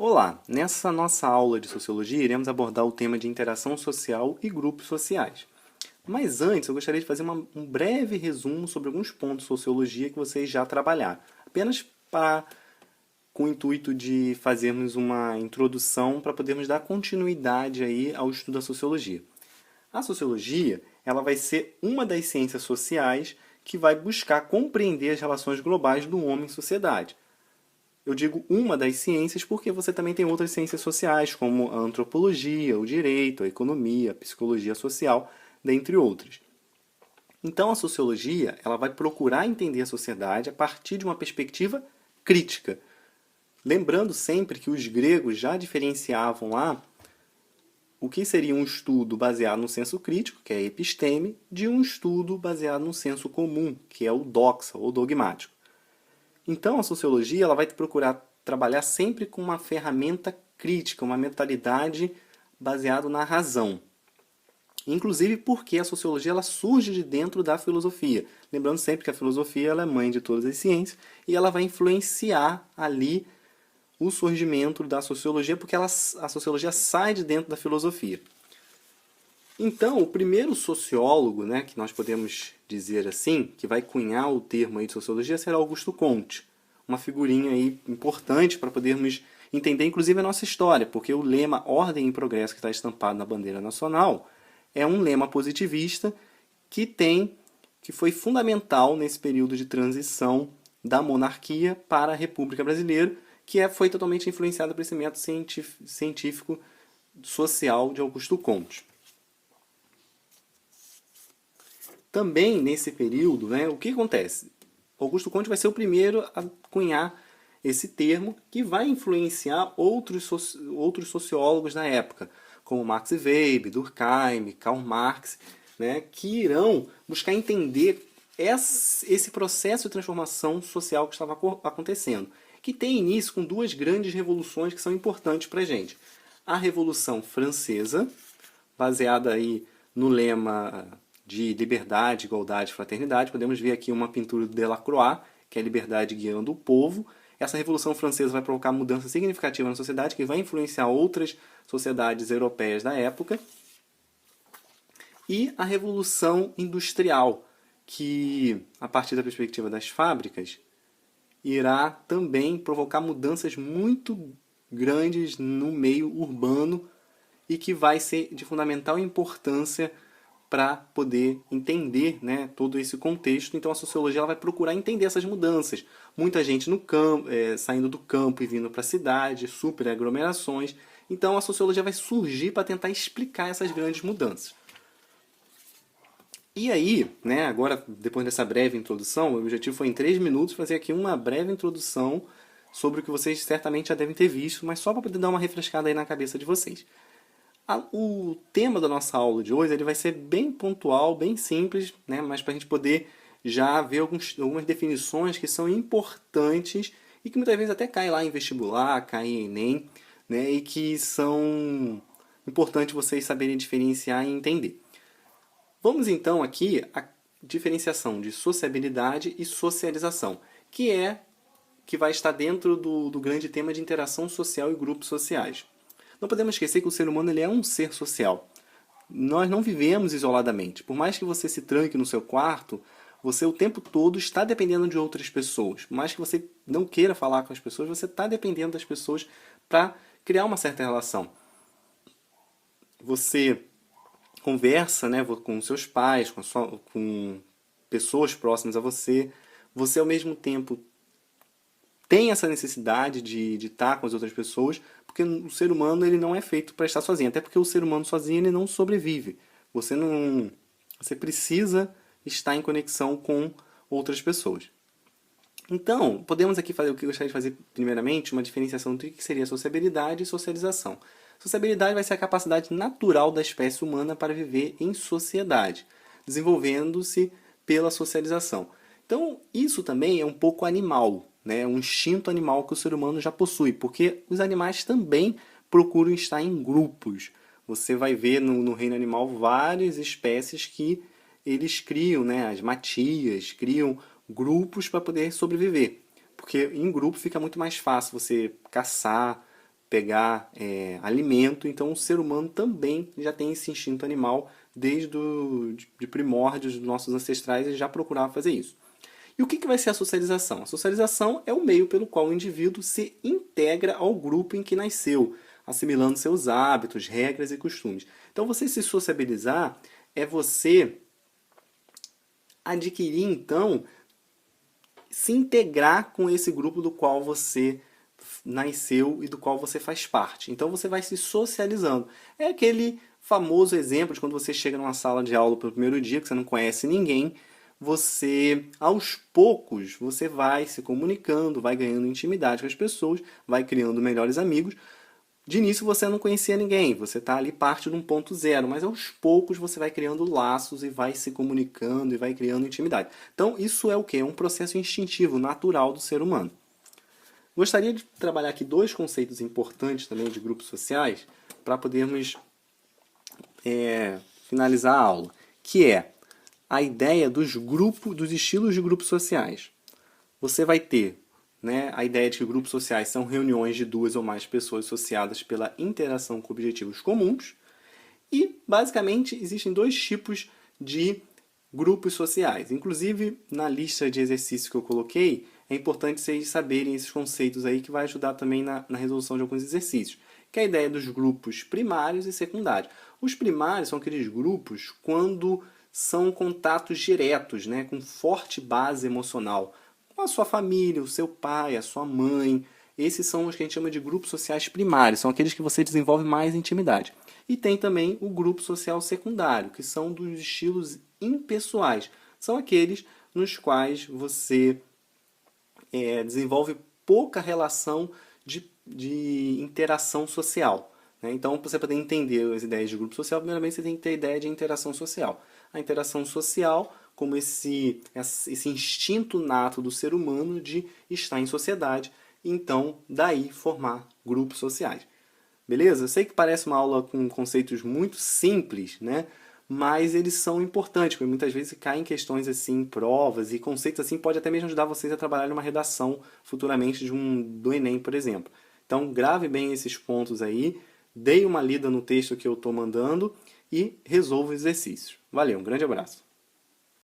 Olá, nessa nossa aula de Sociologia iremos abordar o tema de interação social e grupos sociais. Mas antes eu gostaria de fazer um breve resumo sobre alguns pontos de Sociologia que vocês já trabalharam. Apenas com o intuito de fazermos uma introdução para podermos dar continuidade aí ao estudo da Sociologia. A Sociologia ela vai ser uma das ciências sociais que vai buscar compreender as relações globais do homem em sociedade. Eu digo uma das ciências porque você também tem outras ciências sociais, como a antropologia, o direito, a economia, a psicologia social, dentre outras. Então, a sociologia ela vai procurar entender a sociedade a partir de uma perspectiva crítica. Lembrando sempre que os gregos já diferenciavam lá o que seria um estudo baseado no senso crítico, que é a episteme, de um estudo baseado no senso comum, que é o doxa, ou dogmático. Então, a sociologia ela vai procurar trabalhar sempre com uma ferramenta crítica, uma mentalidade baseada na razão. Inclusive porque a sociologia ela surge de dentro da filosofia. Lembrando sempre que a filosofia ela é mãe de todas as ciências e ela vai influenciar ali o surgimento da sociologia, porque a sociologia sai de dentro da filosofia. Então, o primeiro sociólogo, né, que nós podemos dizer assim, que vai cunhar o termo aí de sociologia, será Augusto Comte. Uma figurinha aí importante para podermos entender, inclusive, a nossa história, porque o lema Ordem e Progresso, que está estampado na bandeira nacional, é um lema positivista que foi fundamental nesse período de transição da monarquia para a República Brasileira, foi totalmente influenciado pelo esse método científico social de Augusto Comte. Também nesse período, né, o que acontece? Augusto Comte vai ser o primeiro a cunhar esse termo que vai influenciar outros sociólogos da época, como Max Weber, Durkheim, Karl Marx, né, que irão buscar entender esse processo de transformação social que estava acontecendo, que tem início com duas grandes revoluções que são importantes para a gente. A Revolução Francesa, baseada aí no lema de liberdade, igualdade e fraternidade. Podemos ver aqui uma pintura do Delacroix, que é a liberdade guiando o povo. Essa Revolução Francesa vai provocar mudança significativa na sociedade, que vai influenciar outras sociedades europeias da época. E a Revolução Industrial, que, a partir da perspectiva das fábricas, irá também provocar mudanças muito grandes no meio urbano e que vai ser de fundamental importância para poder entender, né, todo esse contexto. Então a sociologia ela vai procurar entender essas mudanças. Muita gente no campo, saindo do campo e vindo para a cidade, super aglomerações. Então a sociologia vai surgir para tentar explicar essas grandes mudanças. E aí, né, agora, depois dessa breve introdução, o objetivo foi em 3 minutos fazer aqui uma breve introdução sobre o que vocês certamente já devem ter visto, mas só para poder dar uma refrescada aí na cabeça de vocês. O tema da nossa aula de hoje ele vai ser bem pontual, bem simples, né? Mas para a gente poder já ver algumas definições que são importantes e que muitas vezes até caem lá em vestibular, caem em Enem, né? E que são importantes vocês saberem diferenciar e entender. Vamos então aqui à diferenciação de sociabilidade e socialização, que vai estar dentro do grande tema de interação social e grupos sociais. Não podemos esquecer que o ser humano ele é um ser social. Nós não vivemos isoladamente. Por mais que você se tranque no seu quarto, você o tempo todo está dependendo de outras pessoas. Por mais que você não queira falar com as pessoas, você está dependendo das pessoas para criar uma certa relação. Você conversa, né, com seus pais, com pessoas próximas a você. Você, ao mesmo tempo, tem essa necessidade de estar com as outras pessoas, porque o ser humano ele não é feito para estar sozinho. Até porque o ser humano sozinho ele não sobrevive. Você precisa estar em conexão com outras pessoas. Então, podemos aqui fazer o que eu gostaria de fazer primeiramente, uma diferenciação entre o que seria sociabilidade e socialização. Sociabilidade vai ser a capacidade natural da espécie humana para viver em sociedade, desenvolvendo-se pela socialização. Então, isso também é um pouco animal, né? Um instinto animal que o ser humano já possui, porque os animais também procuram estar em grupos. Você vai ver no reino animal várias espécies que eles criam, né? As matias, criam grupos para poder sobreviver. Porque em grupo fica muito mais fácil você caçar, pegar alimento. Então o ser humano também já tem esse instinto animal desde de primórdios dos nossos ancestrais, eles já procuravam fazer isso. E o que vai ser a socialização? A socialização é o meio pelo qual o indivíduo se integra ao grupo em que nasceu, assimilando seus hábitos, regras e costumes. Então você se sociabilizar é você adquirir, então, se integrar com esse grupo do qual você nasceu e do qual você faz parte. Então você vai se socializando. É aquele famoso exemplo de quando você chega numa sala de aula pelo primeiro dia, que você não conhece ninguém, você, aos poucos, você vai se comunicando, vai ganhando intimidade com as pessoas, vai criando melhores amigos. De início você não conhecia ninguém, você está ali parte de um ponto zero, mas aos poucos você vai criando laços e vai se comunicando e vai criando intimidade. Então isso é o quê? É um processo instintivo, natural do ser humano. Gostaria de trabalhar aqui dois conceitos importantes também de grupos sociais para podermos finalizar a aula, que é a ideia dos grupos, dos estilos de grupos sociais. Você vai ter a ideia de que grupos sociais são reuniões de duas ou mais pessoas associadas pela interação com objetivos comuns. E, basicamente, existem dois tipos de grupos sociais. Inclusive, na lista de exercícios que eu coloquei, é importante vocês saberem esses conceitos aí, que vai ajudar também na resolução de alguns exercícios. Que é a ideia dos grupos primários e secundários. Os primários são aqueles grupos quando são contatos diretos, com forte base emocional. Com a sua família, o seu pai, a sua mãe. Esses são os que a gente chama de grupos sociais primários, são aqueles que você desenvolve mais intimidade. E tem também o grupo social secundário, que são dos estilos impessoais. São aqueles nos quais você desenvolve pouca relação de interação social. Então, para você poder entender as ideias de grupo social, primeiramente você tem que ter a ideia de interação social. A interação social como esse instinto nato do ser humano de estar em sociedade, e então daí formar grupos sociais. Beleza? Eu sei que parece uma aula com conceitos muito simples, mas eles são importantes, porque muitas vezes caem questões assim, provas, e conceitos assim pode até mesmo ajudar vocês a trabalhar numa redação futuramente do Enem, por exemplo. Então grave bem esses pontos aí, dê uma lida no texto que eu estou mandando e resolva os exercícios. Valeu, um grande abraço.